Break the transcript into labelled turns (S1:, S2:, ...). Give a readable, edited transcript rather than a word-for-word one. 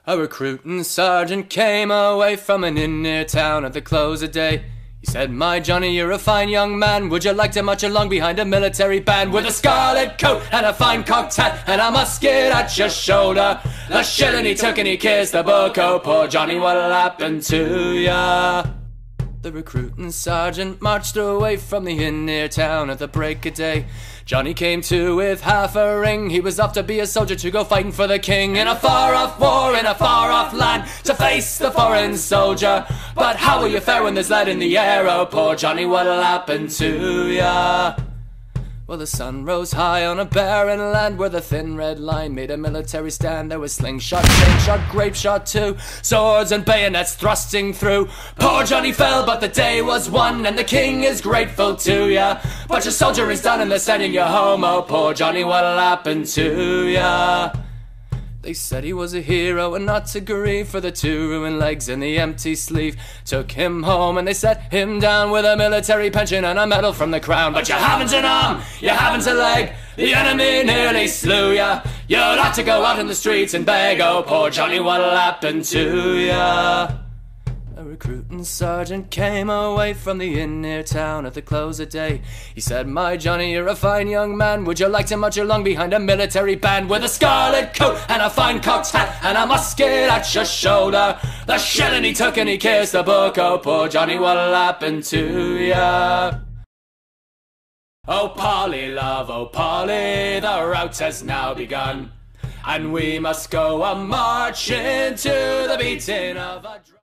S1: A recruiting sergeant came away from an inn near town at the close of day. He said, "My Johnny, you're a fine young man. Would you like to march along behind a military band with a scarlet coat and a fine cocked hat and a musket at your shoulder?" The shilling he took and he kissed the book. "Oh, poor Johnny, what'll happen to ya?" The recruiting sergeant marched away from the inn near town at the break of day. Johnny came to with half a ring. He was off to be a soldier to go fighting for the king in a far-off war in a far-off land to face the foreign soldier. But how will you fare when there's lead in the air? Oh, poor Johnny, what'll happen to ya? Well, the sun rose high on a barren land where the thin red line made a military stand. There was slingshot, grape shot too, swords and bayonets thrusting through. Poor Johnny fell, but the day was won, and the king is grateful to ya. But your soldier is done and they're sending you home. Oh, poor Johnny, what'll happen to ya? They said he was a hero and not to grieve, for the 2 ruined legs and the empty sleeve took him home, and they set him down with a military pension and a medal from the crown. But you haven't an arm, you haven't a leg, the enemy nearly slew ya. You'll have to go out in the streets and beg. Oh, poor Johnny, what'll happen to ya? A recruiting sergeant came away from the inn near town at the close of day. He said, "My Johnny, you're a fine young man. Would you like to march along behind a military band with a scarlet coat and a fine cocked hat and a musket at your shoulder?" The shilling he took and he kissed the book. Oh, poor Johnny, what'll happen to ya? Oh, Polly, love, oh, Polly, the rout has now begun, and we must go a-marching to the beating of a drum.